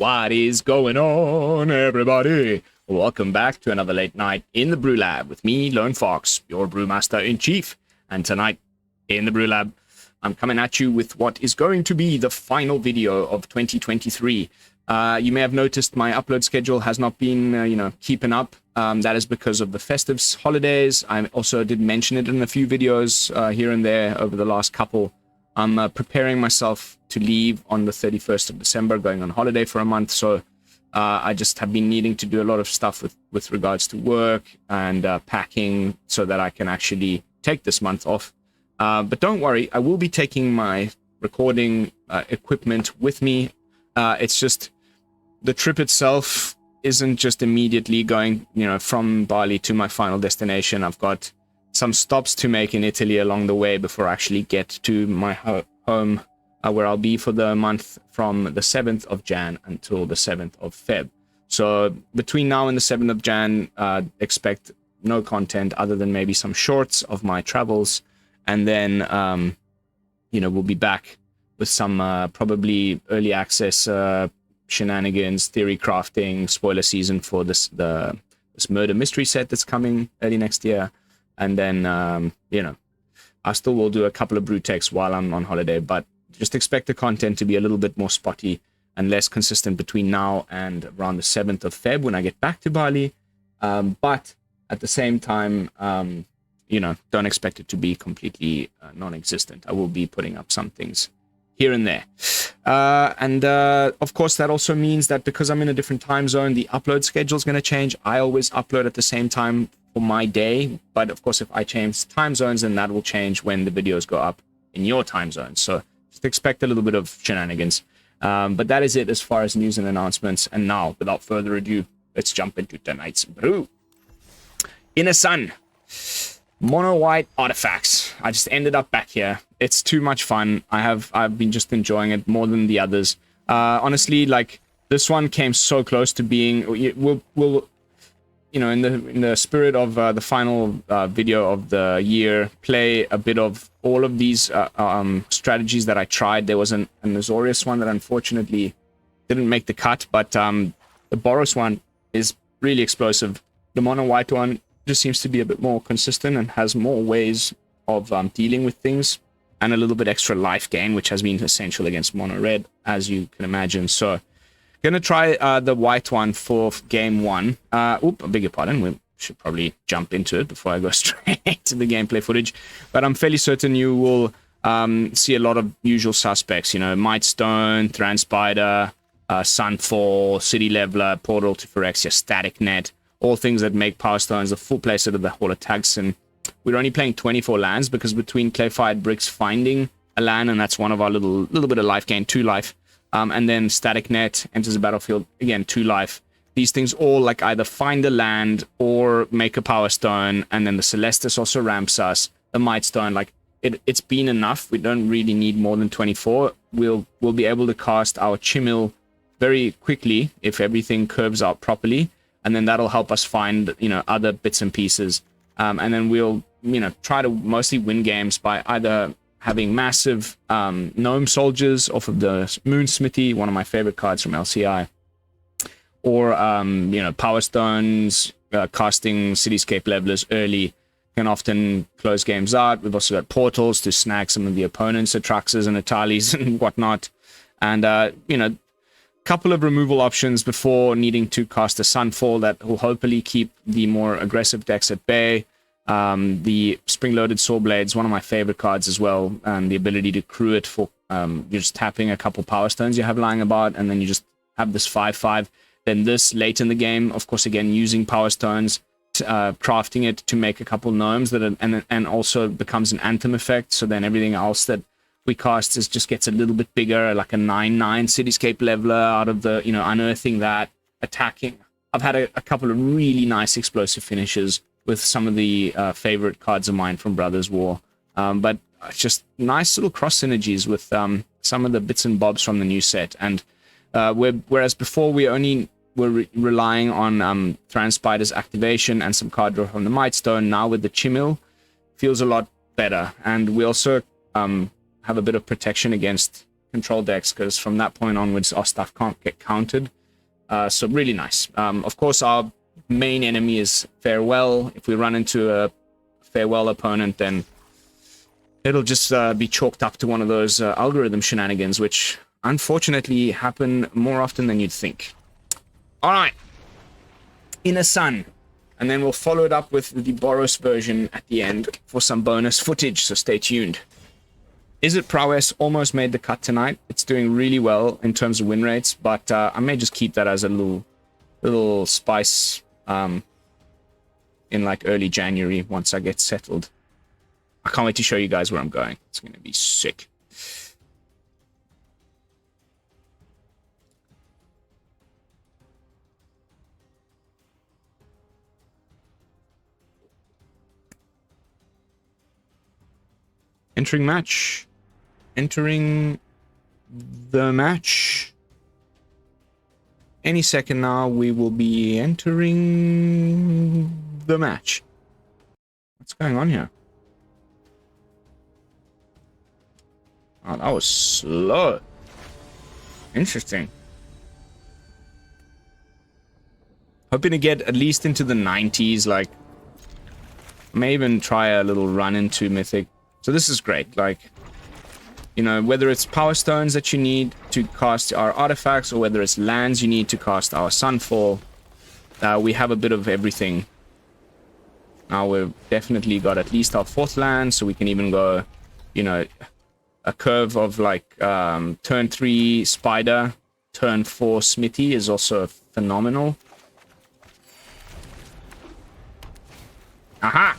What is going on, everybody? Welcome back to another late night in the BrewLab with me, Lone Fox, your Brewmaster-in-Chief. And tonight, in the BrewLab, I'm coming at you with what is going to be the final video of 2023. You may have noticed my upload schedule has not been, keeping up. That is because of the festive holidays. I also did mention it in a few videos here and there over the last couple. I'm preparing myself to leave on the 31st of December, going on holiday for a month. So I just have been needing to do a lot of stuff with regards to work and packing so that I can actually take this month off. But don't worry, I will be taking my recording equipment with me. It's just the trip itself isn't just immediately going, from Bali to my final destination. I've got some stops to make in Italy along the way before I actually get to my home, where I'll be for the month from the 7th of Jan until the 7th of Feb. So between now and the 7th of Jan, expect no content other than maybe some shorts of my travels. And then, we'll be back with some probably early access shenanigans, theory crafting, spoiler season for this murder mystery set that's coming early next year. And then, I still will do a couple of brew techs while I'm on holiday, but just expect the content to be a little bit more spotty and less consistent between now and around the 7th of Feb when I get back to Bali. But at the same time, don't expect it to be completely non-existent. I will be putting up some things here and there. Of course, that also means that because I'm in a different time zone, the upload schedule is going to change. I always upload at the same time for my day, but of course, if I change time zones, then that will change when the videos go up in your time zone. So just expect a little bit of shenanigans. But that is it as far as news and announcements. And now, without further ado, let's jump into tonight's brew. Inner Sun. Mono white artifacts. I just ended up back here. It's too much fun. I've been just enjoying it more than the others. Honestly, like this one came so close to being. We'll in the spirit of the final video of the year, play a bit of all of these strategies that I tried. There was an Azorius one that unfortunately didn't make the cut, but the Boros one is really explosive. The mono white one just seems to be a bit more consistent and has more ways of dealing with things and a little bit extra life gain, which has been essential against mono red, as you can imagine. So gonna try the white one for game one. I beg your pardon. We should probably jump into it before I go straight to the gameplay footage. But I'm fairly certain you will see a lot of usual suspects. Mightstone, Thran Spider, Sunfall, City Leveler, Portal to Phyrexia, Static Net. All things that make Power Stones a full playset of the Hall of Tags. And we're only playing 24 lands because between Clay-Fired Bricks finding a land, and that's one of our little bit of life gain, 2 life. And then Static Net enters the battlefield, again, 2 life. These things all like either find a land or make a Power Stone, and then the Celestus also ramps us. The Mightstone, like it's been enough. We don't really need more than 24. We'll be able to cast our Chimil very quickly if everything curves out properly. And then that'll help us find, other bits and pieces. And then we'll, try to mostly win games by either having massive gnome soldiers off of the Moon Smithy, one of my favorite cards from LCI, or, Power Stones, casting Cityscape Levelers early can often close games out. We've also got portals to snag some of the opponents' Atraxas and Atalis and whatnot. And, couple of removal options before needing to cast a Sunfall that will hopefully keep the more aggressive decks at bay. The Spring-Loaded Sawblades, one of my favorite cards as well, and the ability to crew it for you're just tapping a couple Power Stones you have lying about, and then you just have this 5/5. Then this late in the game, of course, again using Power Stones, crafting it to make a couple gnomes and also becomes an Anthem effect. So then everything else that we cast just gets a little bit bigger, like a 9/9 Cityscape Leveler out of the, unearthing that, attacking. I've had a couple of really nice explosive finishes with some of the favorite cards of mine from Brothers War. But just nice little cross synergies with some of the bits and bobs from the new set. And whereas before we only were relying on Thran Spider's activation and some card draw from the Mightstone, now with the Chimil, feels a lot better. And we also have a bit of protection against control decks, because from that point onwards, our stuff can't get countered. So really nice. Of course, our main enemy is Farewell. If we run into a Farewell opponent, then it'll just be chalked up to one of those algorithm shenanigans, which unfortunately happen more often than you'd think. All right. Inner Sun. And then we'll follow it up with the Boros version at the end for some bonus footage, so stay tuned. Is It Prowess almost made the cut tonight? It's doing really well in terms of win rates, but I may just keep that as a little spice in like early January once I get settled. I can't wait to show you guys where I'm going. It's going to be sick. Entering match. Entering the match. Any second now, we will be entering the match. What's going on here? Oh, that was slow. Interesting. Hoping to get at least into the 90s, like... I may even try a little run into Mythic. So this is great, like... You know, whether it's Power Stones that you need to cast our artifacts, or whether it's lands you need to cast our Sunfall, we have a bit of everything. Now we've definitely got at least our 4th land, so we can even go, you know, a curve of like turn 3 Spider, turn 4 Smithy is also phenomenal. Aha!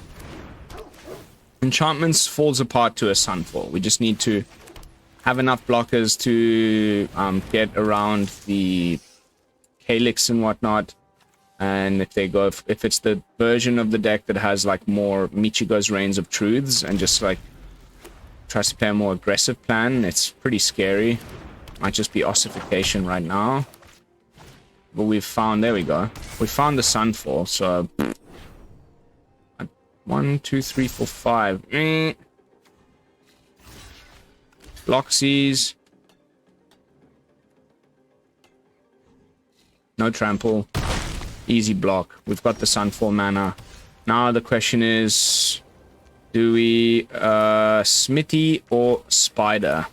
Enchantments falls apart to a Sunfall. We just need to have enough blockers to get around the Calyx and whatnot. And if they go, if it's the version of the deck that has like more Michigo's Reigns of Truths and just like tries to play a more aggressive plan, it's pretty scary. Might just be ossification right now. But we've found, there we go. We found the Sunfall, so 1, 2, 3, 4, 5. Bloxies. No trample. Easy block. We've got the Sunfall mana. Now the question is, do we Smithy or Spider?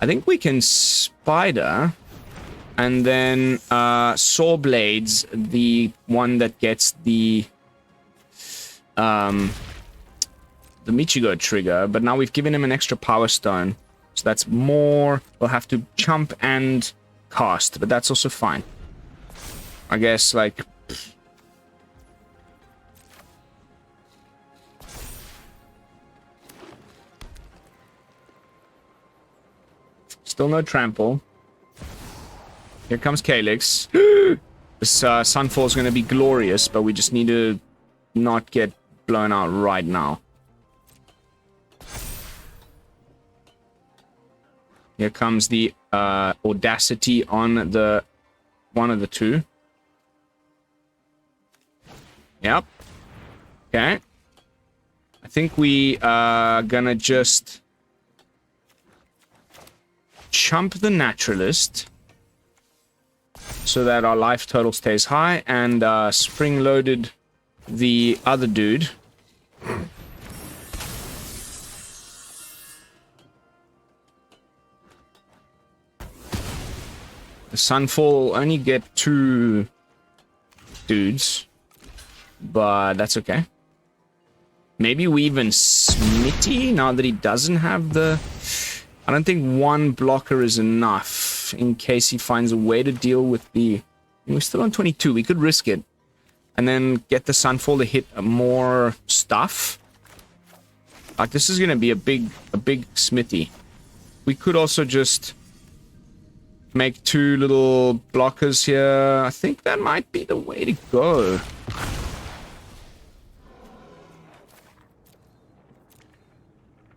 I think we can Spider and then Sawblades, the one that gets the Michigo trigger, but now we've given him an extra Power Stone, so that's more. We'll have to chump and cast, but that's also fine. I guess, like... Still no trample. Here comes Calyx. This Sunfall is going to be glorious, but we just need to not get blown out right now. Here comes the Audacity on the one of the two. Yep. Okay. I think we are gonna just chump the Naturalist so that our life total stays high, and spring-loaded the other dude. The Sunfall will only get 2 dudes, but that's okay. Maybe we even Smithy now that he doesn't have the... I don't think 1 blocker is enough in case he finds a way to deal with the... We're still on 22. We could risk it. And then get the Sunfall to hit more stuff. Like, this is going to be a big Smithy. We could also just make 2 little blockers here. I think that might be the way to go.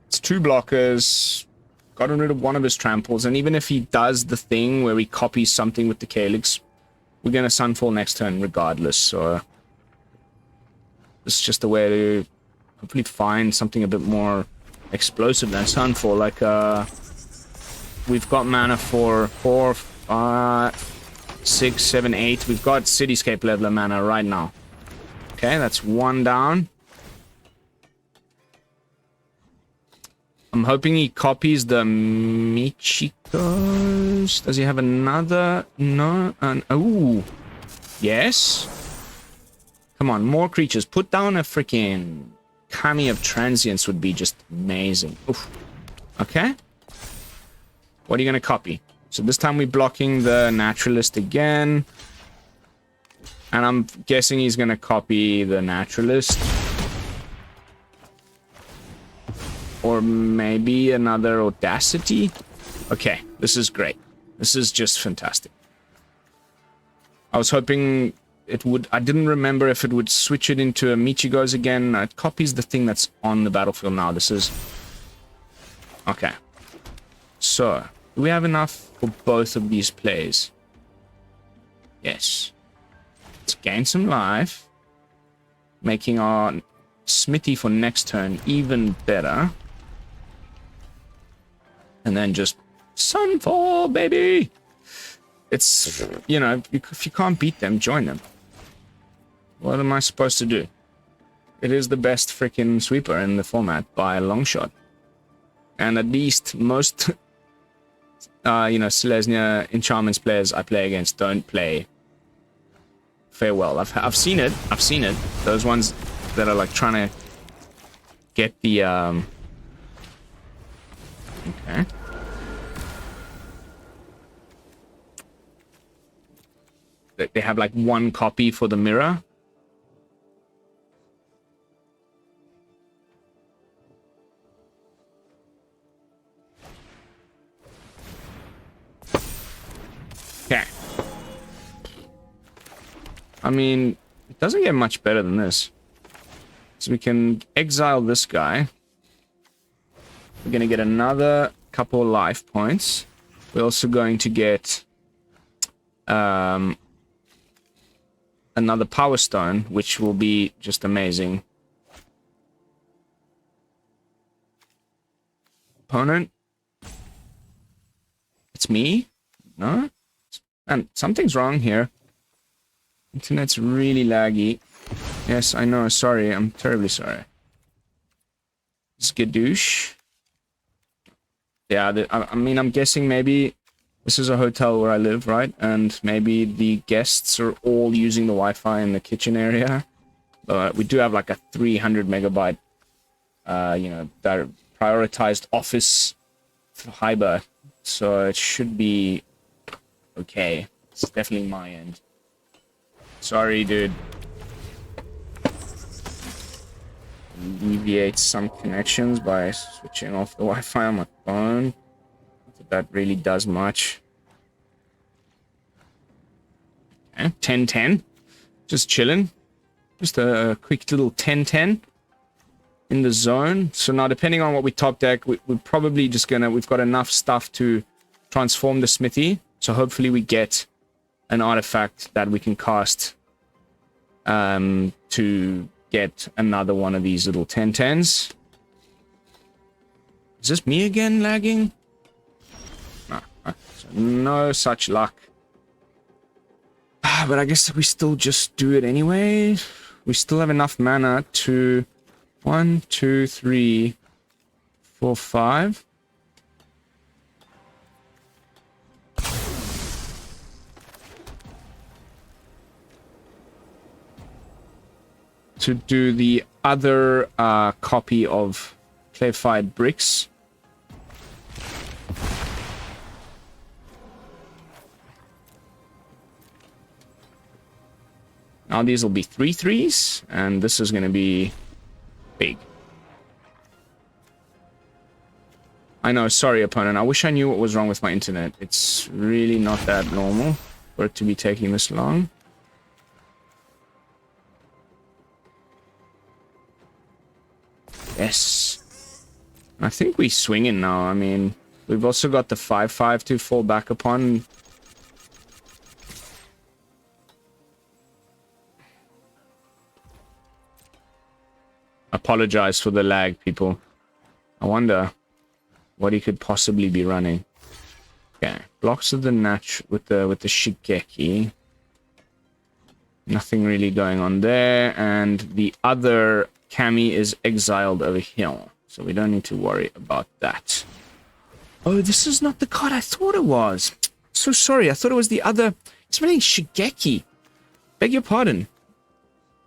It's 2 blockers. Gotten rid of one of his tramples, and even if he does the thing where he copies something with the Calyx, we're gonna Sunfall next turn regardless, so... This is just a way to hopefully find something a bit more explosive than Sunfall, like we've got mana for 4, 5, 6, 7, 8. We've got Cityscape Leveler mana right now. Okay, that's 1 down. I'm hoping he copies the Michikos. Does he have another? No. Ooh. Yes. Come on, more creatures. Put down a freaking Kami of Transience would be just amazing. Oof. Okay. What are you going to copy? So this time we're blocking the Naturalist again. And I'm guessing he's going to copy the Naturalist. Or maybe another Audacity. Okay, this is great. This is just fantastic. I was hoping it would... I didn't remember if it would switch it into a Michigos again. It copies the thing that's on the battlefield now. This is... Okay. So, do we have enough for both of these plays? Yes. Let's gain some life. Making our Smithy for next turn even better. And then just Sunfall, baby! It's, you know, if you can't beat them, join them. What am I supposed to do? It is the best freaking sweeper in the format by a long shot. And at least most, you know, Selesnya Enchantments players I play against don't play Farewell. I've seen it. I've seen it. Those ones that are like trying to get the, Okay. They have like one copy for the mirror. Okay. I mean, it doesn't get much better than this. So we can exile this guy. We're going to get another couple life points. We're also going to get another Power Stone, which will be just amazing. Opponent? It's me? No? And something's wrong here. Internet's really laggy. Yes, I know. Sorry. I'm terribly sorry. Skadoosh. Yeah, I mean, I'm guessing maybe this is a hotel where I live, right? And maybe the guests are all using the Wi-Fi in the kitchen area. We do have like a 300 megabyte, you know, prioritized office fiber. So it should be okay. It's definitely my end. Sorry, dude. Alleviate some connections by switching off the Wi-Fi on my phone. Not that that really does much. Okay, 10-10. Just chilling. Just a quick little 10-10 in the zone. So now, depending on what we top deck, we're probably just gonna... We've got enough stuff to transform the Smithy. So hopefully we get an artifact that we can cast to get another one of these little 10-10s. Is this me again lagging? No, so no such luck. But I guess we still just do it anyway. We still have enough mana to 1, 2, 3, 4, 5. To do the other copy of clarified bricks. Now these will be 3/3s, and this is going to be big. I know, sorry opponent, I wish I knew what was wrong with my internet. It's really not that normal for it to be taking this long. Yes. I think we swing in now. I mean, we've also got the 5/5 to fall back upon. Apologize for the lag, people. I wonder what he could possibly be running. Okay, blocks of the with the Shigeki. Nothing really going on there, and the other Kami is exiled over here, so we don't need to worry about that. Oh, this is not the card I thought it was. So sorry, I thought it was the other. It's really Shigeki. Beg your pardon.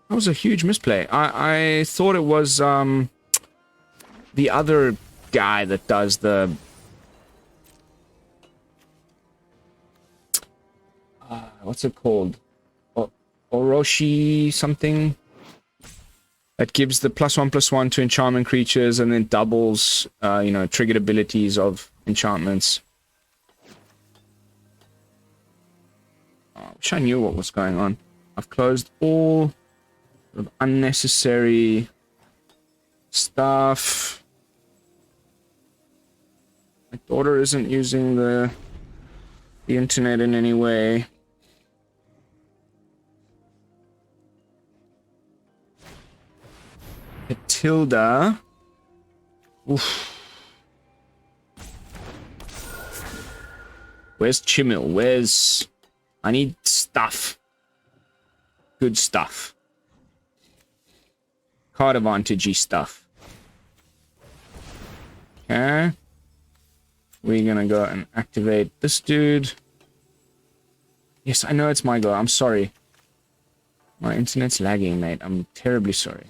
That was a huge misplay. I thought it was the other guy that does the what's it called? Orochi something that gives the +1/+1 to enchantment creatures and then doubles, you know, triggered abilities of enchantments. I wish I knew what was going on. I've closed all of unnecessary stuff. My daughter isn't using the internet in any way. Tilda. Oof. Where's Chimil? Where's... I need stuff. Good stuff. Card advantage-y stuff. Okay. We're gonna go and activate this dude. Yes, I know it's my go. I'm sorry. My internet's lagging, mate. I'm terribly sorry.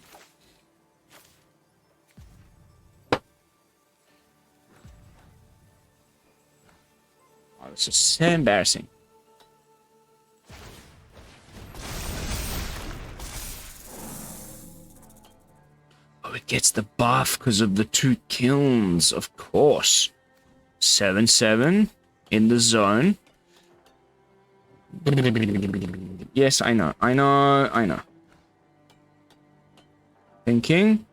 This is so embarrassing. Oh, it gets the buff because of the 2 kilns, of course. 7/7 in the zone. Yes, I know. Thinking.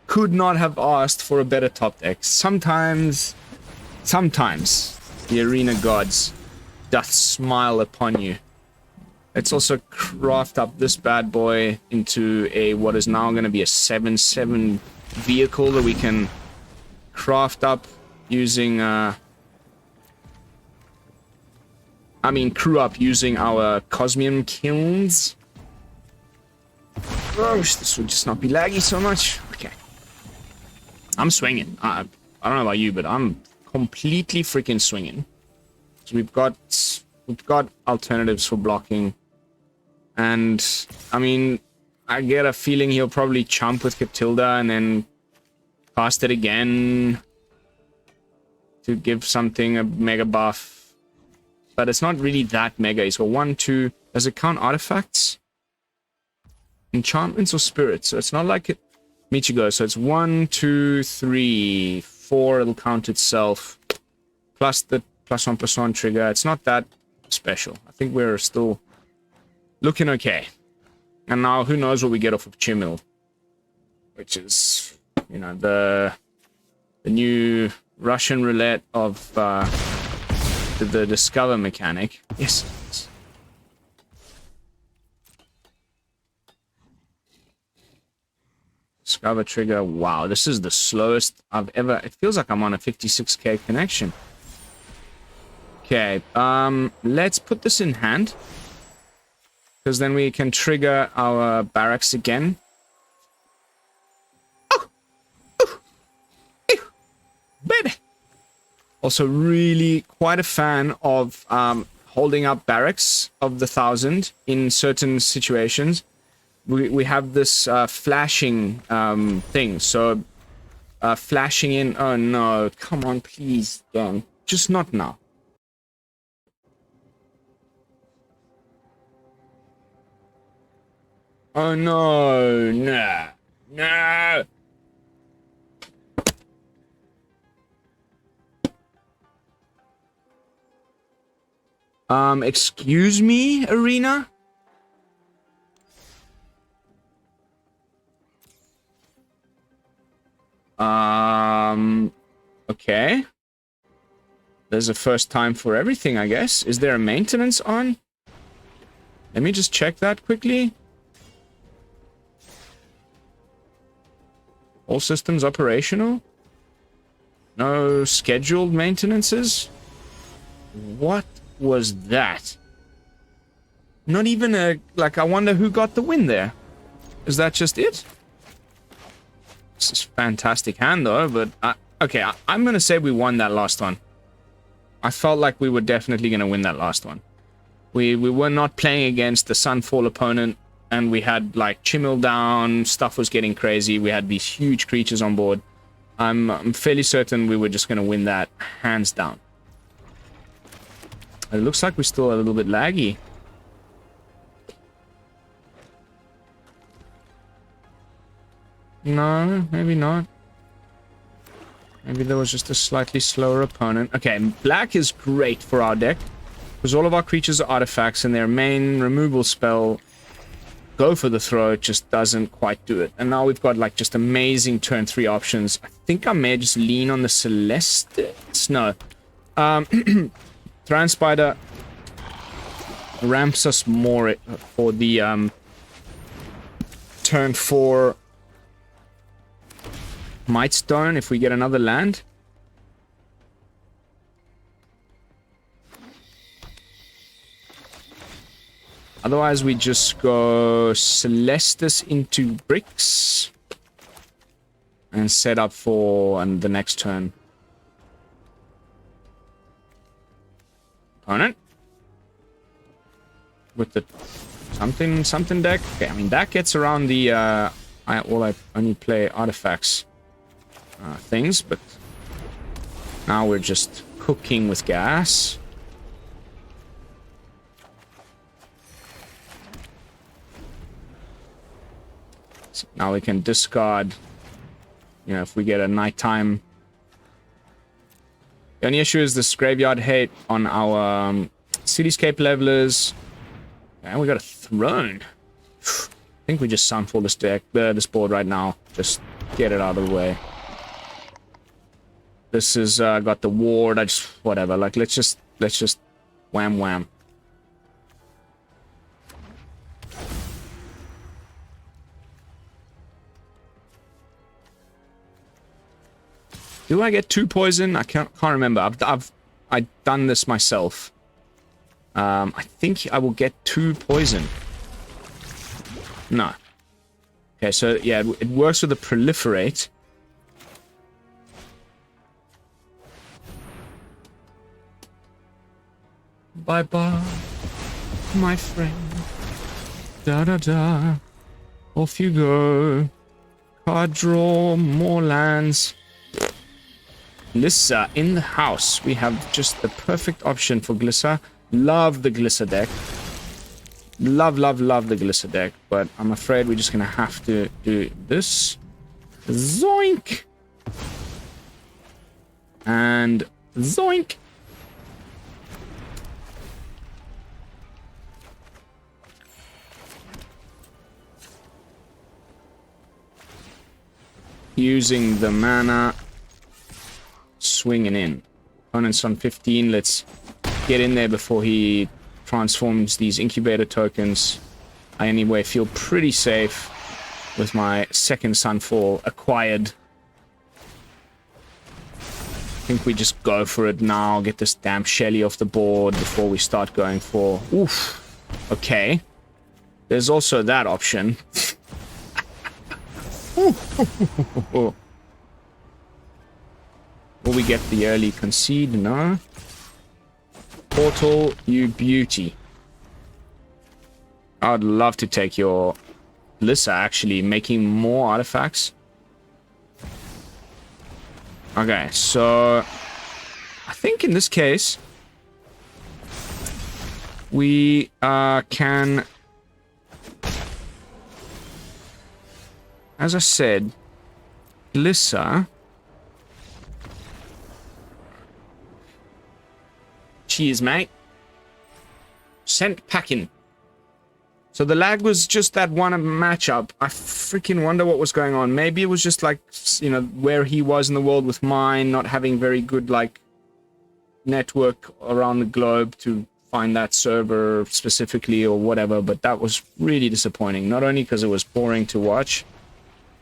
Could not have asked for a better top deck. Sometimes the arena gods doth smile upon you. Let's also craft up this bad boy into a what is now going to be a 7/7 vehicle that we can craft up using crew up using our Cosmium kilns. Oh, this would just not be laggy so much. Okay. I'm swinging. I don't know about you, but I'm completely freaking swinging. So we've got alternatives for blocking. And, I mean, I get a feeling he'll probably chump with Catilda and then cast it again to give something a mega buff. But it's not really that mega. He's got 1, 2... Does it count artifacts? Enchantments or spirits? So it's not like it... Michigo. So it's 1, 2, 3, 4. It'll count itself. Plus the +1/+1 trigger. It's not that special. I think we're still looking okay. And now who knows what we get off of Chimil. Which is, you know, the new Russian roulette of the discover mechanic. Yes. Discover trigger. Wow, this is the slowest I've ever... It feels like I'm on a 56k connection. Okay, let's put this in hand. Because then we can trigger our barracks again. Oh! Oh! Oh! Baby! Also really quite a fan of holding up barracks of the 1000 in certain situations. We have this flashing thing, so flashing in... Oh no, come on, please, don't. Just not now. Oh no, no, no! Excuse me, Arena? Okay. there's a first time for everything, I guess. Is there a maintenance on? Let me just check that quickly. All systems operational. No scheduled maintenances. What was that? Not even a... Like, I wonder who got the win there. Is that just it? This is fantastic hand, though, but... okay, I'm going to say we won that last one. I felt like we were definitely going to win that last one. We were not playing against the Sunfall opponent, and we had, like, Chimil down, stuff was getting crazy, we had these huge creatures on board. I'm fairly certain we were just going to win that, hands down. It looks like we're still a little bit laggy. No, maybe not. Maybe there was just a slightly slower opponent. Okay, black is great for our deck, because all of our creatures are artifacts, and their main removal spell, Go for the Throat, just doesn't quite do it. And now we've got, like, just amazing turn 3 options. I think I may just lean on the Celestus. No. Thran Spider ramps us more for the turn 4 Mightstone if we get another land. Otherwise, we just go Celestus into bricks and set up for the next turn. Opponent with the something deck. Okay, I mean that gets around the I only play artifacts things, but now we're just cooking with gas. So now we can discard, you know, if we get a nighttime. The only issue is this graveyard hate on our Cityscape Levelers. And we got a Throne. I think we just Sunfall this deck, this board right now. Just get it out of the way. This is got the ward. I just whatever. Like let's just wham wham. Do I get 2 poison? I can't remember. I've done this myself. I think I will get 2 poison. No. Okay, so yeah, it works with the proliferate. Bye bye, my friend. Da da da. Off you go. Card draw, more lands. Glissa in the house. We have just the perfect option for Glissa. Love the Glissa deck. Love the Glissa deck. But I'm afraid we're just going to have to do this. Zoink! And zoink! Using the mana. Swinging in. Opponent's on 15. Let's get in there before he transforms these incubator tokens. I anyway feel pretty safe with my second Sunfall acquired. I think we just go for it now. Get this damn Shelly off the board before we start going for... Oof. Okay. There's also that option. Will we get the early concede? No. Portal, you beauty. I would love to take your Lissa, actually, making more artifacts. Okay, so I think in this case we can, as I said, Lissa. Cheers, mate. Sent packing. So the lag was just that one matchup. I freaking wonder what was going on. Maybe it was just like, you know, where he was in the world with mine, not having very good, like, network around the globe to find that server specifically or whatever, but that was really disappointing. Not only because it was boring to watch,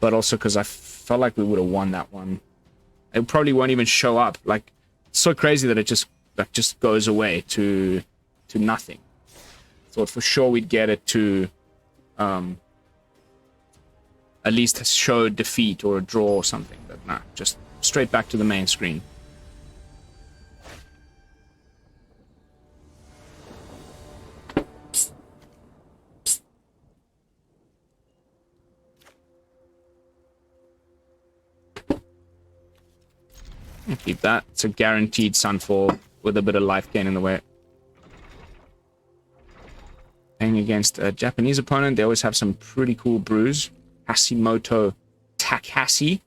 but also because I felt like we would have won that one. It probably won't even show up. Like, it's so crazy that it just goes away to nothing. Thought for sure we'd get it to at least show defeat or a draw or something, but nah, just straight back to the main screen. I'll keep that. It's a guaranteed Sunfall with a bit of life gain in the way. Playing against a Japanese opponent, they always have some pretty cool brews. Hashimoto Takashi.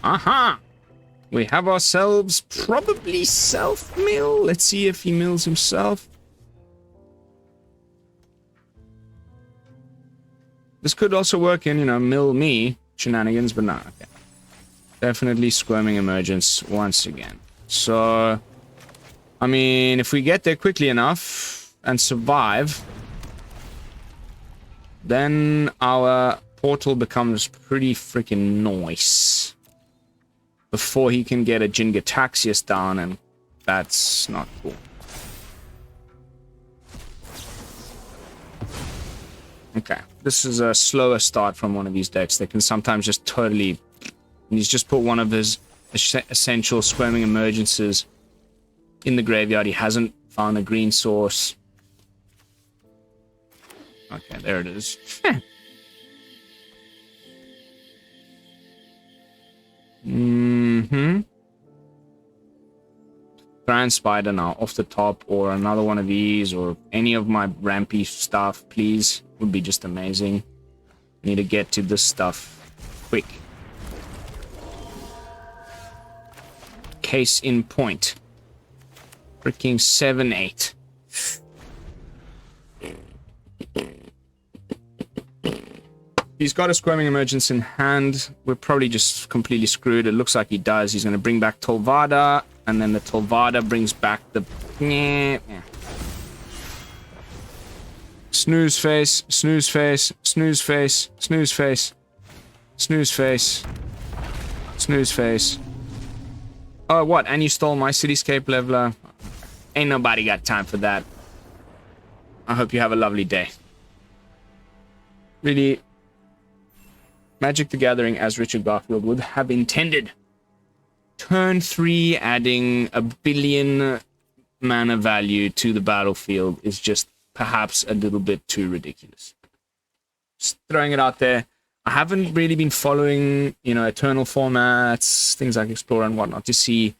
Aha! We have ourselves probably self-mill. Let's see if he mills himself. This could also work in, you know, mill me shenanigans, but nah, okay. Definitely Squirming Emergence once again. So, I mean, if we get there quickly enough and survive, then our portal becomes pretty freaking nice. Before he can get a Jingataxius down, and that's not cool. Okay, this is a slower start from one of these decks. They can sometimes just totally... He's just put one of his essential Squirming Emergences in the graveyard. He hasn't found a green source. Okay, there it is. Thran Spider now off the top, or another one of these, or any of my rampy stuff, please. Would be just amazing. Need to get to this stuff quick. Case in point. Freaking 7-8. He's got a Squirming Emergence in hand. We're probably just completely screwed. It looks like he does. He's going to bring back Tolvada, and then the Tolvada brings back the... Snooze face, snooze face, snooze face, snooze face, snooze face, snooze face. Oh, what? And you stole my Cityscape Leveler? Ain't nobody got time for that. I hope you have a lovely day. Really... Magic the Gathering, as Richard Garfield would have intended. Turn 3, adding a billion mana value to the battlefield is just perhaps a little bit too ridiculous. Just throwing it out there. I haven't really been following, you know, Eternal formats, things like Explorer and whatnot, to see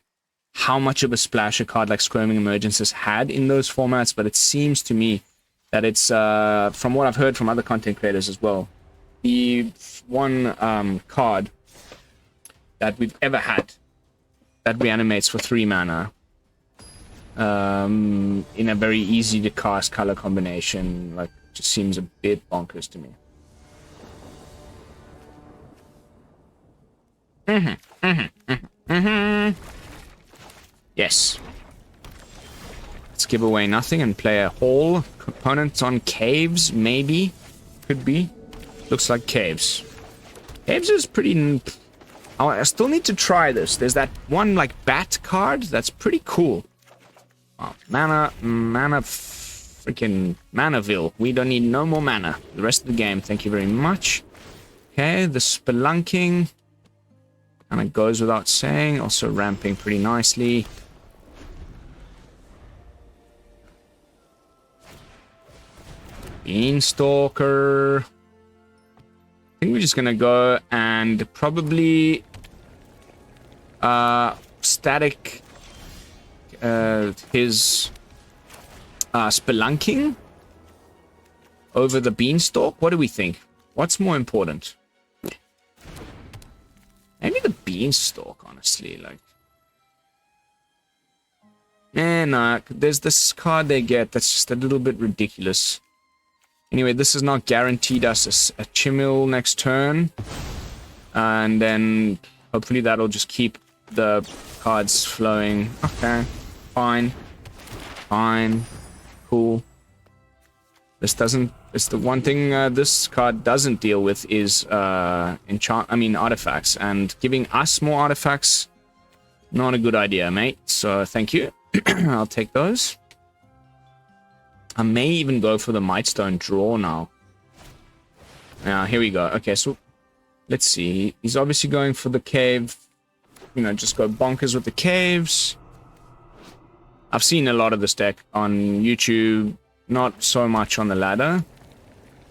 how much of a splash a card like Squirming Emergence has had in those formats, but it seems to me that it's, from what I've heard from other content creators as well, the one card that we've ever had that reanimates for 3 mana in a very easy to cast color combination, like, just seems a bit bonkers to me. Yes. Let's give away nothing and play a whole component on caves, maybe. Could be. Looks like caves. Caves is pretty... I still need to try this. There's that one, like, bat card that's pretty cool. Oh, freaking Manaville. We don't need no more mana. The rest of the game, thank you very much. Okay, the Spelunking. And it goes without saying. Also ramping pretty nicely. Beanstalker. I think we're just gonna go and probably static his Spelunking over the beanstalk? What do we think? What's more important? Maybe the beanstalk, honestly. Like, nah. There's this card they get that's just a little bit ridiculous. Anyway, this is not guaranteed us a Chimil next turn. And then hopefully that'll just keep the cards flowing. Okay, fine. Fine. Cool. This doesn't... It's the one thing this card doesn't deal with is artifacts. And giving us more artifacts, not a good idea, mate. So thank you. I'll take those. I may even go for the Mightstone draw now. Now, here we go. Okay, so let's see. He's obviously going for the cave. You know, just go bonkers with the caves. I've seen a lot of this deck on YouTube, not so much on the ladder.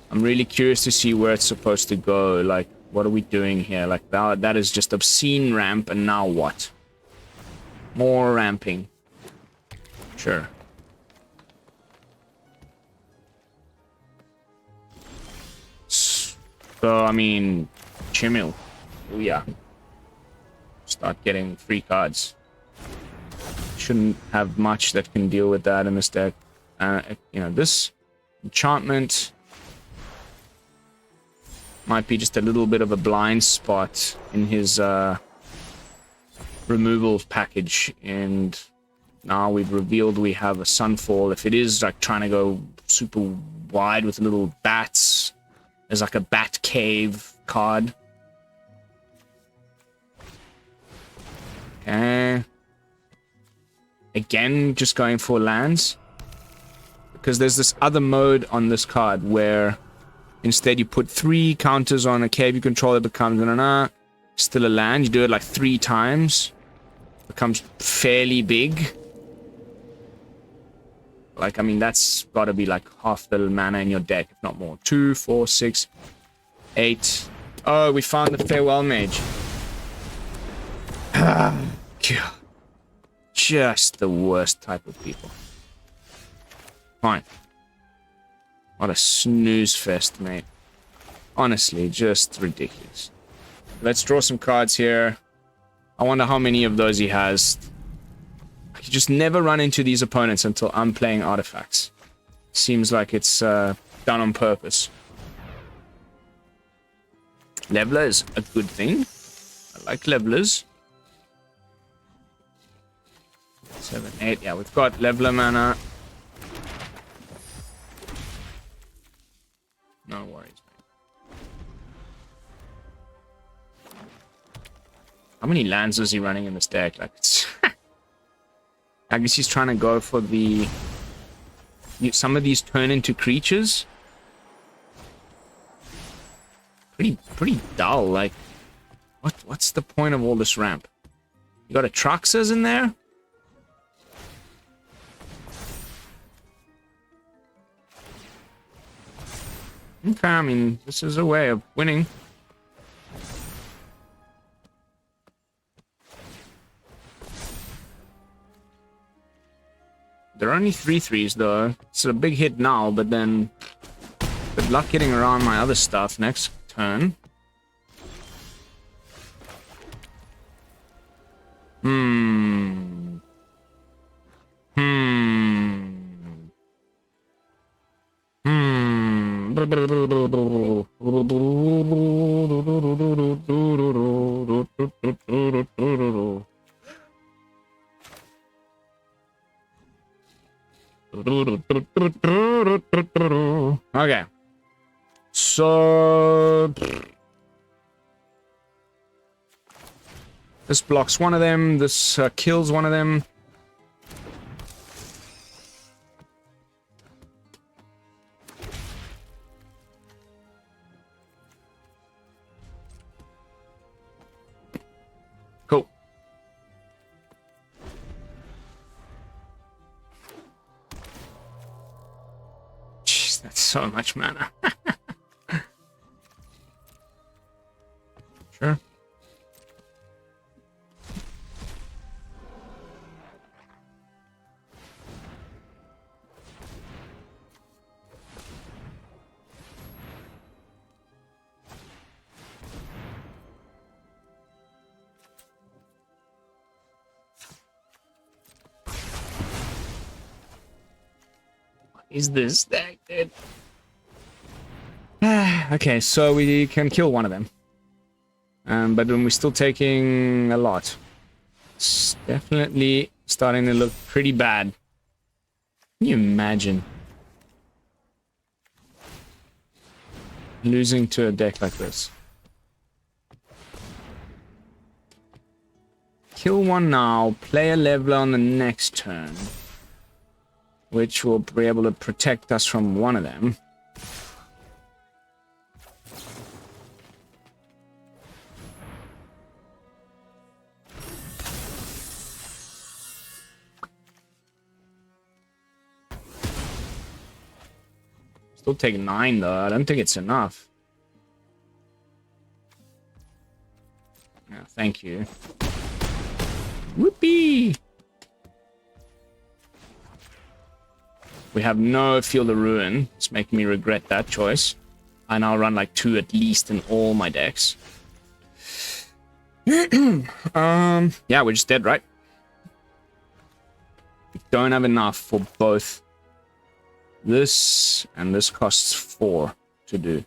I'm really curious to see where it's supposed to go. Like, what are we doing here? Like, that is just obscene ramp, and now what? More ramping. Sure. So, I mean, Chimil. Oh, yeah. Start getting free cards. Shouldn't have much that can deal with that in this deck. You know, this enchantment might be just a little bit of a blind spot in his removal package. And now we've revealed we have a Sunfall. If it is like trying to go super wide with little bats, there's like a bat cave card. Okay. Again, just going for lands. Because there's this other mode on this card where instead you put 3 counters on a cave you control, it becomes still a land. You do it like 3 times. Becomes fairly big. Like, I mean, that's got to be like half the mana in your deck, if not more. 2, 4, 6, 8. Oh, we found the Farewell Mage. Just the worst type of people. Fine. What a snooze fest, mate. Honestly, just ridiculous. Let's draw some cards here. I wonder how many of those he has. I just never run into these opponents until I'm playing artifacts. Seems like it's done on purpose. Leveler is a good thing. I like levelers. 7, 8. Yeah, we've got leveler mana. No worries, mate. How many lands is he running in this deck? Like, it's I guess he's trying to go for the... Some of these turn into creatures. Pretty dull. Like, what's the point of all this ramp? You got a Traxxas in there? Okay, I mean, this is a way of winning. There are only 3/3s though. It's a big hit now, but then good luck getting around my other stuff next turn. Okay. So this blocks one of them, this kills one of them. Cool. Jeez, that's so much mana. Sure. is this deck, dude? Okay, so we can kill one of them. But then we're still taking a lot. It's definitely starting to look pretty bad. Can you imagine losing to a deck like this? Kill one now, play a leveler on the next turn, which will be able to protect us from one of them. Still take 9 though. I don't think it's enough. No, thank you. Whoopee! We have no Field of Ruin. It's making me regret that choice. I now run like 2 at least in all my decks. Yeah, we're just dead, right? We don't have enough for both. This and this costs 4 to do.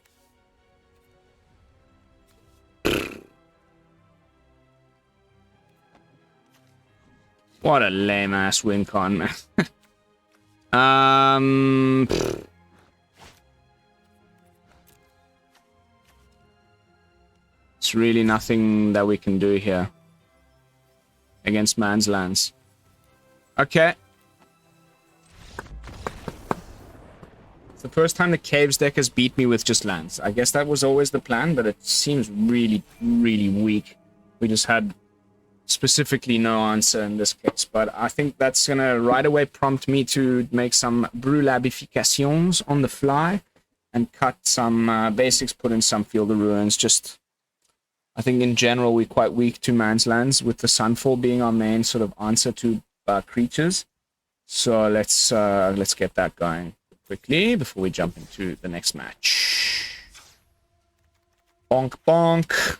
What a lame ass win con, man. It's really nothing that we can do here against man's lands. Okay. The first time the Caves deck has beat me with just lands. I guess that was always the plan, but it seems really, really weak. We just had specifically no answer in this case, but I think that's gonna right away prompt me to make some BrewLabifications on the fly and cut some basics, put in some Field of Ruins. Just, I think in general we're quite weak to man's lands, with the Sunfall being our main sort of answer to creatures. So let's get that going quickly before we jump into the next match. Bonk bonk.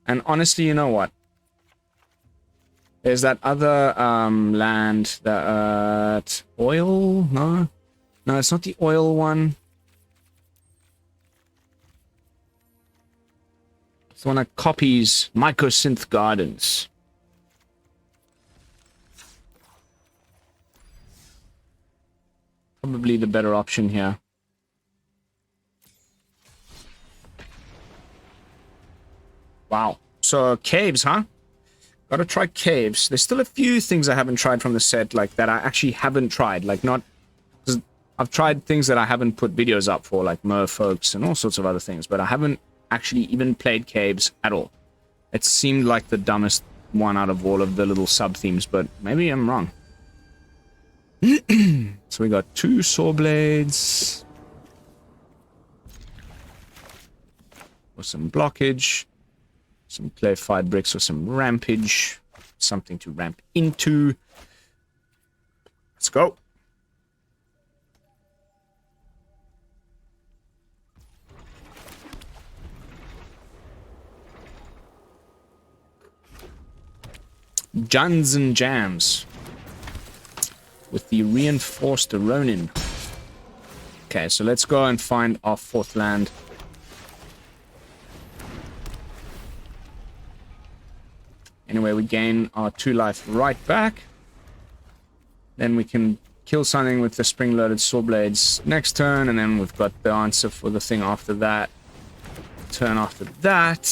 And honestly, you know what? There's that other land that oil? No, it's not the oil one. It's the one that copies Mycosynth Gardens. Probably the better option here. Wow. So, Caves, huh? Gotta try Caves. There's still a few things I haven't tried from the set, like, that I actually haven't tried. Like, not... Cause I've tried things that I haven't put videos up for, like Merfolks and all sorts of other things, but I haven't actually even played Caves at all. It seemed like the dumbest one out of all of the little sub-themes, but maybe I'm wrong. So we got 2 Sawblades. Or some blockage. Some clarified bricks or some rampage. Something to ramp into. Let's go. Juns and Jams. With the reinforced Ronin. Okay, so let's go and find our 4th land. Anyway, we gain our 2 life right back. Then we can kill something with the Spring-Loaded Sawblades next turn, and then we've got the answer for the thing after that. Turn after that.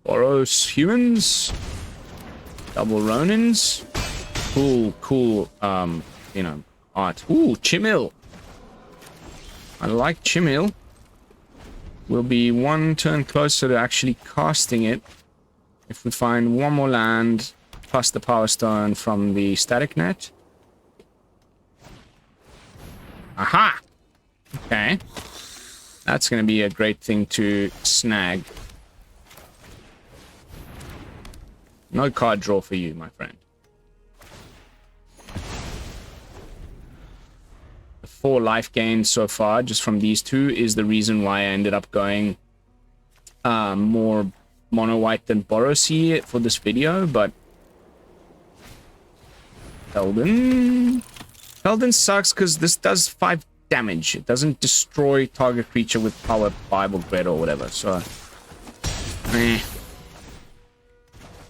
Boros humans. Double Ronins. Cool, you know, art. Ooh, Chimil. I like Chimil. We'll be 1 turn closer to actually casting it if we find 1 more land plus the Power Stone from the Static Net. Aha! Okay. That's going to be a great thing to snag. No card draw for you, my friend. The 4 life gains so far, just from these 2, is the reason why I ended up going more mono white than Boros for this video, but Feldon sucks because this does 5 damage. It doesn't destroy target creature with power 5 or greater or whatever, so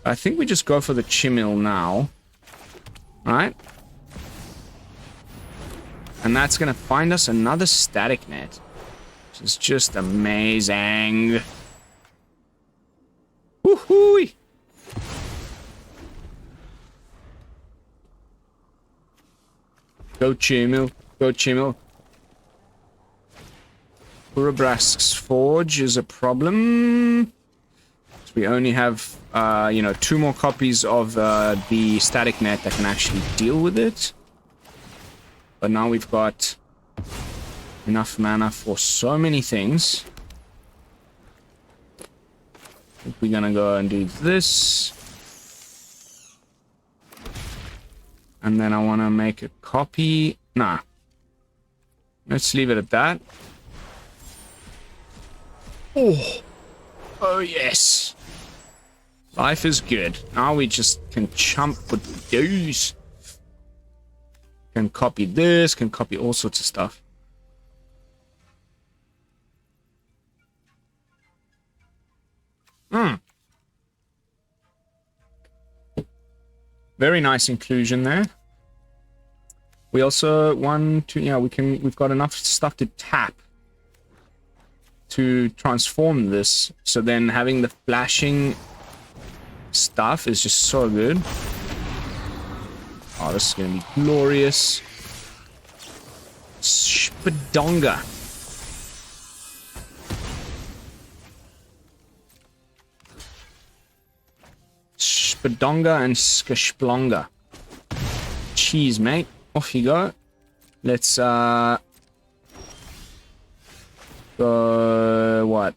I think we just go for the Chimil now. Alright. And that's gonna find us another static net, which is just amazing. Woohoo! Go Chimil, go Chimil. Urabrask's Forge is a problem. So we only have, 2 more copies of the static net that can actually deal with it. But now we've got enough mana for so many things. I think we're gonna go and do this. And then I want to make a copy. Nah. Let's leave it at that. Oh yes. Life is good. Now we just can chump with these. Can copy this, can copy all sorts of stuff. Very nice inclusion there. We also we've got enough stuff to tap to transform this. So then having the flashing stuff is just so good. Oh, this is gonna be glorious. Spadonga. Spadonga and Skashplonga. Cheese, mate. Off you go. Let's go what?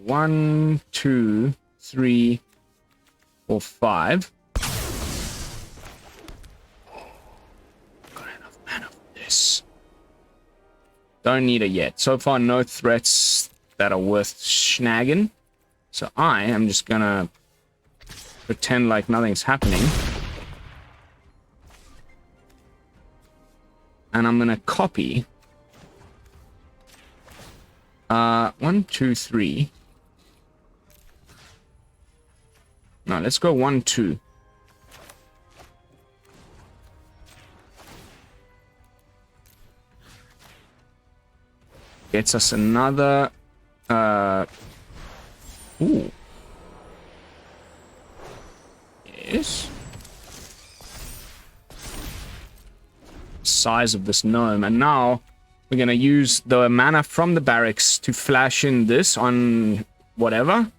1, 2, 3, 4, 5. Got enough mana for this. Don't need it yet. So far, no threats that are worth snagging. So I am just gonna pretend like nothing's happening. And I'm gonna copy 1, 2, 3. No, let's go 1, 2. Gets us another ooh. Yes. Size of this gnome, and now we're gonna use the mana from the barracks to flash in this on whatever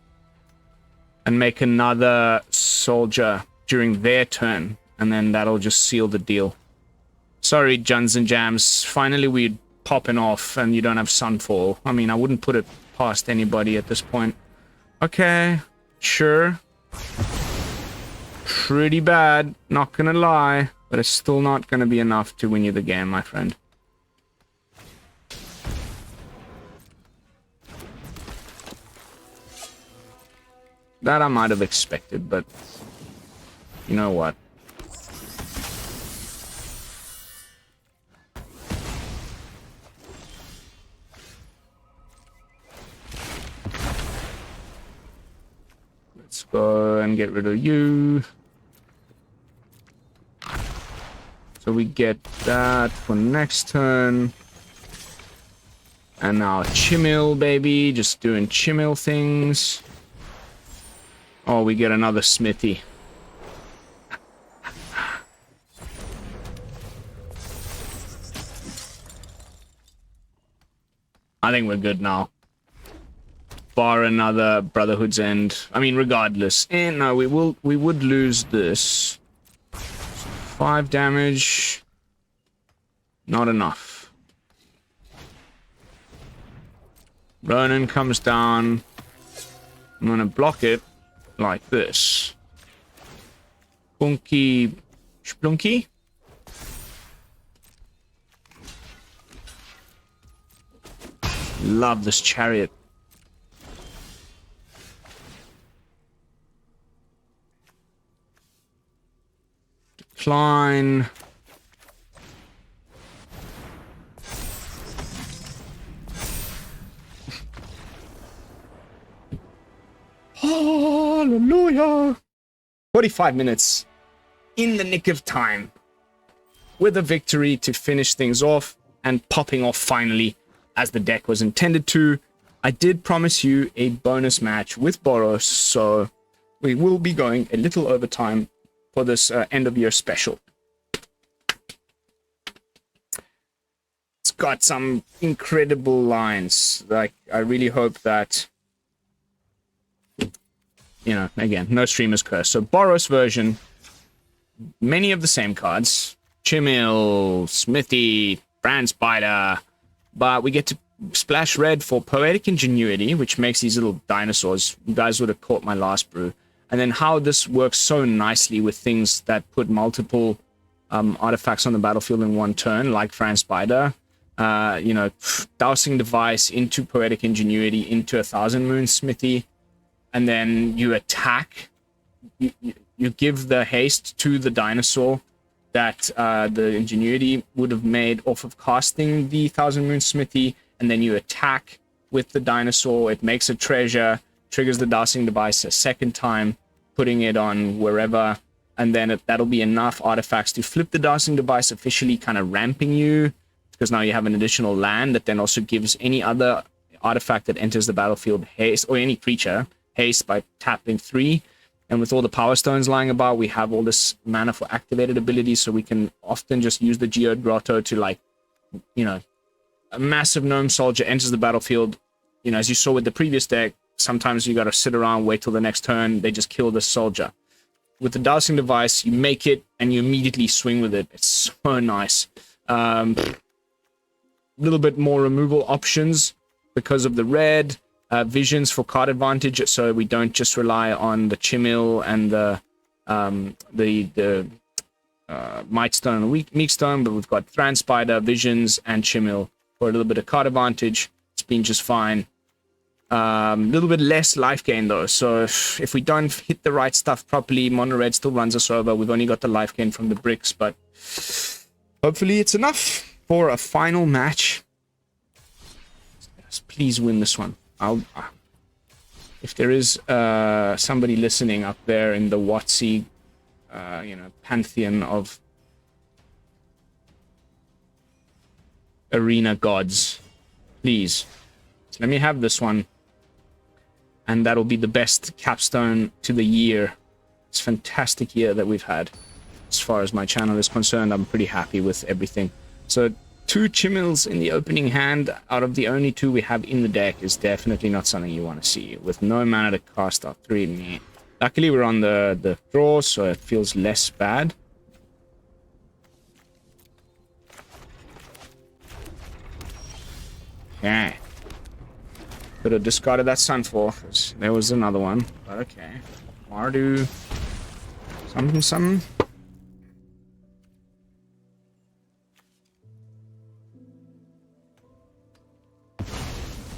and make another soldier during their turn, and then that'll just seal the deal. Sorry, Juns and Jams, finally we're popping off and you don't have Sunfall. I mean, I wouldn't put it past anybody at this point. Okay, sure. Pretty bad, not gonna lie, but it's still not gonna be enough to win you the game, my friend. That I might have expected, but you know what? Let's go and get rid of you. So we get that for next turn. And now Chimil, baby. Just doing Chimil things. Oh, we get another Smithy. I think we're good now. Bar another Brotherhood's End. I mean, regardless. And no, we would lose this. 5 damage. Not enough. Ronan comes down. I'm gonna block it like this. Bunky Splunky. Love this chariot. decline. Hallelujah. 45 minutes in the nick of time with a victory to finish things off and popping off finally as the deck was intended to. I did promise you a bonus match with Boros, so we will be going a little over time for this end of year special. It's got some incredible lines. Like, I really hope that, you know, again, no streamer's curse. So Boros version, many of the same cards. Chimil, Smithy, Thran Spider, but we get to splash red for Poetic Ingenuity, which makes these little dinosaurs. You guys would have caught my last brew. And then how this works so nicely with things that put multiple artifacts on the battlefield in one turn, like Thran Spider. You know, Dowsing Device into Poetic Ingenuity into a Thousand Moon Smithy. And then you attack. You give the haste to the dinosaur that the Ingenuity would have made off of casting the Thousand Moon Smithy. And then you attack with the dinosaur. It makes a treasure, triggers the Dowsing Device a second time, putting it on wherever. And then that'll be enough artifacts to flip the Dowsing Device, officially kind of ramping you, because now you have an additional land that then also gives any other artifact that enters the battlefield haste, or any creature haste by tapping 3. And with all the power stones lying about, we have all this mana for activated abilities, so we can often just use the Geode Grotto to, like, you know, a massive gnome soldier enters the battlefield. You know, as you saw with the previous deck, sometimes you got to sit around, wait till the next turn, they just kill the soldier. With the Dowsing Device, you make it and you immediately swing with it. It's so nice. A little bit more removal options because of the red. Visions for card advantage, so we don't just rely on the Chimil and the Mightstone and Weakstone, but we've got Thran Spider, Visions, and Chimil for a little bit of card advantage. It's been just fine. A little bit less life gain though, so if we don't hit the right stuff properly, Mono Red still runs us over. We've only got the life gain from the bricks, but hopefully it's enough for a final match. Please win this one. If there is somebody listening up there in the WotC, you know, pantheon of arena gods, please let me have this one, and that'll be the best capstone to the year. It's a fantastic year that we've had. As far as my channel is concerned, I'm pretty happy with everything. So 2 Chimils in the opening hand out of the only 2 we have in the deck is definitely not something you want to see. With no mana to cast out 3. Luckily, we're on the draw, so it feels less bad. Okay. Could have discarded that Sunfall, because there was another one. But okay. Mardu. Something.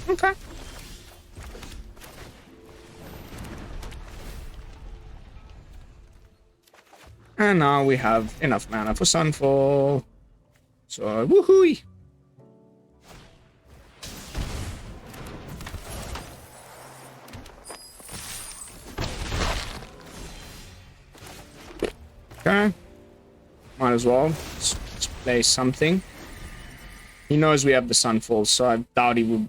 Okay. And now we have enough mana for Sunfall. So, woohoo! Okay. Might as well. Let's play something. He knows we have the Sunfall, so I doubt he will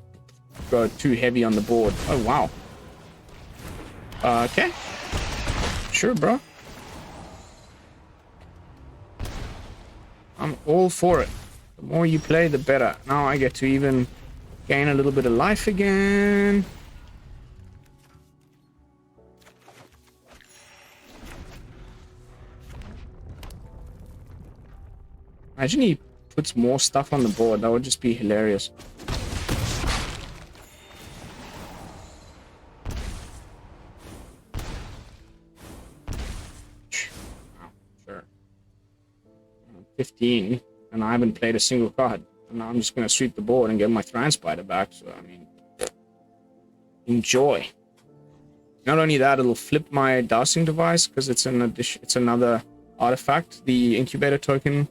go too heavy on the board. Oh, wow. Okay. Sure, bro. I'm all for it. The more you play, the better. Now I get to even gain a little bit of life again. Imagine he puts more stuff on the board. That would just be hilarious. Wow, sure. 15, and I haven't played a single card. And now I'm just going to sweep the board and get my Thran Spider back. So, I mean, enjoy. Not only that, it'll flip my Dowsing Device because it's an addition. It's another artifact, the incubator token.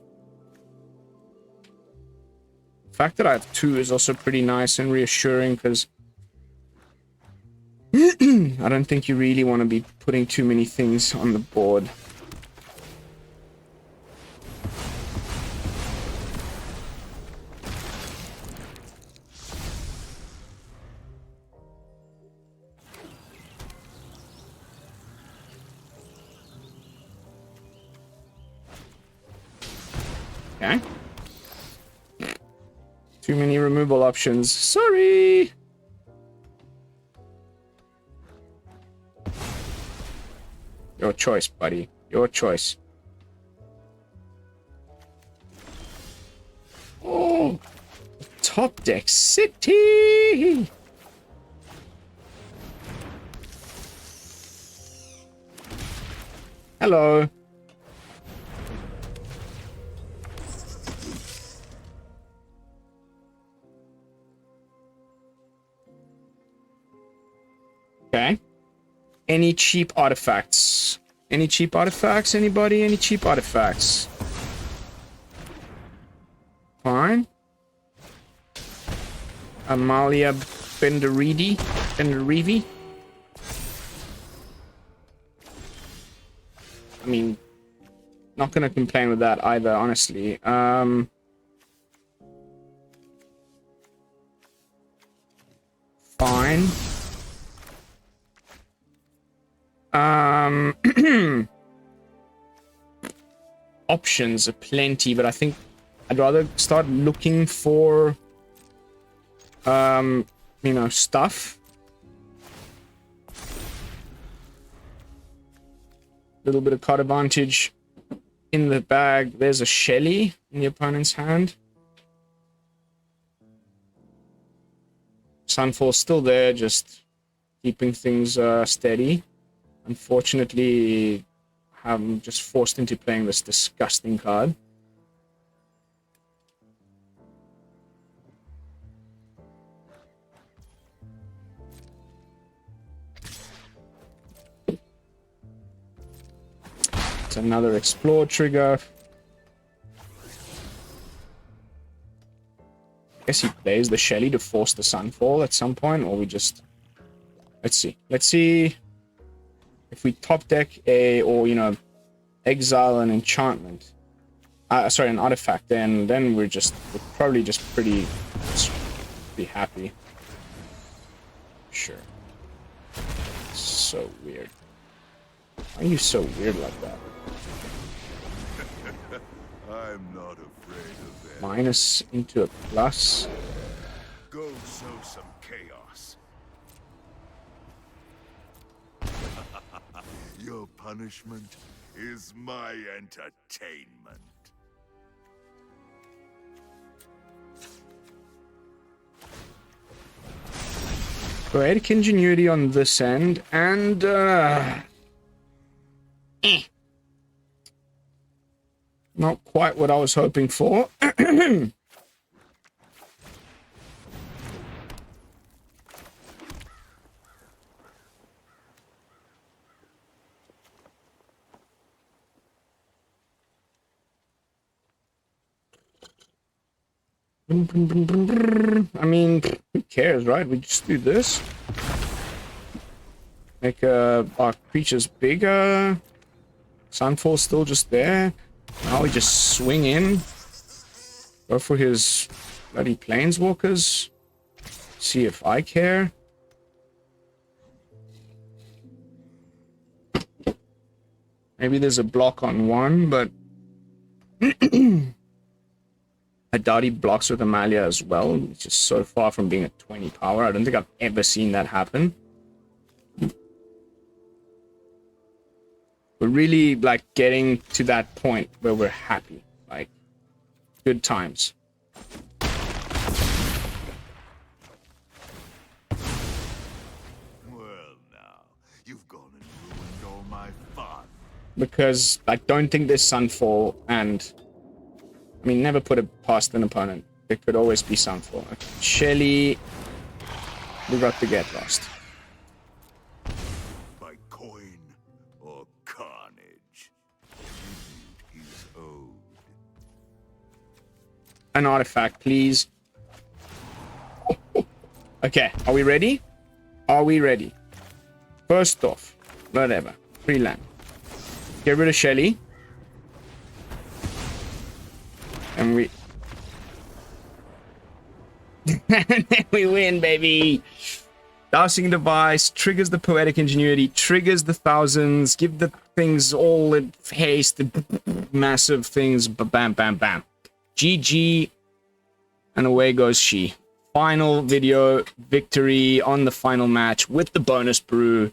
The fact that I have 2 is also pretty nice and reassuring, because I don't think you really want to be putting too many things on the board. Okay. Too many removal options. Sorry. Your choice, buddy. Your choice. Oh, top deck city. Hello. Okay. Any cheap artifacts? Any cheap artifacts? Anybody? Any cheap artifacts? Fine. Amalia Benderivi. I mean, not gonna complain with that either, honestly. Fine. Options are plenty, but I think I'd rather start looking for, you know, stuff. Little bit of card advantage in the bag. There's a Shelly in the opponent's hand. Sunfall's still there, just keeping things steady. Unfortunately, I'm just forced into playing this disgusting card. It's another explore trigger. I guess he plays the Shelly to force the Sunfall at some point, or we just... Let's see. Let's see if we top deck or, you know, exile an enchantment. Sorry, an artifact, then we're probably just pretty happy. Sure. So weird. Why are you so weird like that? I'm not afraid of them. Minus into a plus. Go sow some chaos. Your punishment is my entertainment. Poetic Ingenuity on this end, and not quite what I was hoping for. I mean, who cares, right? We just do this. Make our creatures bigger. Sunfall's still just there. Now we just swing in. Go for his bloody planeswalkers. See if I care. Maybe there's a block on one, but I doubt he blocks with Amalia as well, which is so far from being a 20 power. I don't think I've ever seen that happen. We're really, like, getting to that point where we're happy. Like, good times. Well, now, you've gone and ruined all my fun. Because I don't think there's Sunfall, and... I mean, never put it past an opponent. There could always be Sunfall. Okay. Shelly... We got to get lost. By coin or carnage. an artifact, please. Okay, are we ready? Are we ready? First off, whatever. Free land. Get rid of Shelly. And we... and then we win, baby! Dowsing Device triggers the Poetic Ingenuity, triggers the thousands, give the things all in haste, massive things, bam, bam, bam. GG, and away goes she. Final video victory on the final match with the bonus brew.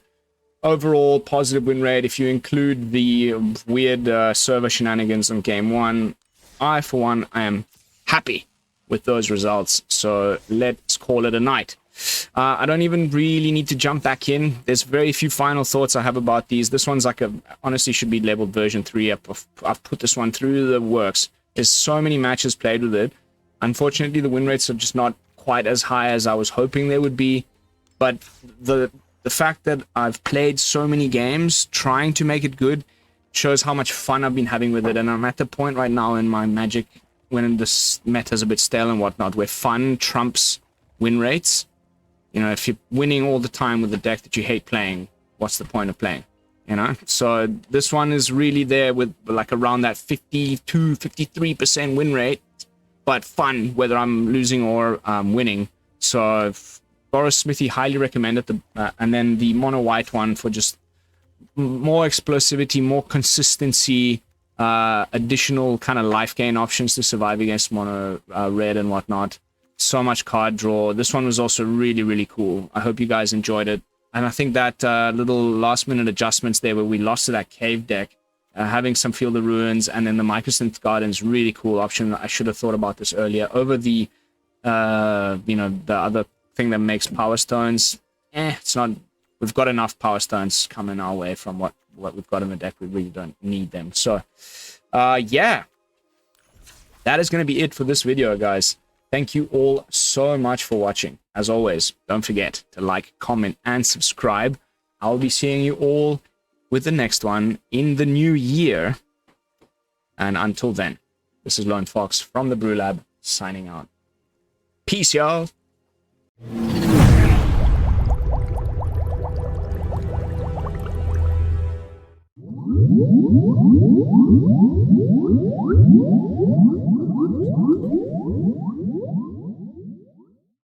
Overall positive win rate if you include the weird server shenanigans on game 1. I, for one, I am happy with those results, so let's call it a night. I don't even really need to jump back in. There's very few final thoughts I have about these. This one's like honestly should be leveled version 3. I've put this one through the works. There's so many matches played with it. Unfortunately, the win rates are just not quite as high as I was hoping they would be. But the fact that I've played so many games trying to make it good shows how much fun I've been having with it. And I'm at the point right now in my Magic, when this meta's a bit stale and whatnot, where fun trumps win rates. You know, if you're winning all the time with a deck that you hate playing, what's the point of playing? You know? So this one is really there with like around that 52, 53% win rate, but fun whether I'm losing or winning. So Boros Smithy, highly recommended. And then the mono white one for just more explosivity, more consistency, additional kind of life gain options to survive against mono red and whatnot. So much card draw. This one was also really, really cool. I hope you guys enjoyed it. And I think that little last minute adjustments there where we lost to that cave deck, having some Field of Ruins and then the Mycosynth Gardens, really cool option. I should have thought about this earlier. Over the, you know, the other thing that makes Power Stones, it's not... We've got enough Power Stones coming our way from what we've got in the deck. We really don't need them. So, yeah. That is going to be it for this video, guys. Thank you all so much for watching. As always, don't forget to like, comment, and subscribe. I'll be seeing you all with the next one in the new year. And until then, this is Lone Fox from the BrewLab, signing out. Peace, y'all. Woo!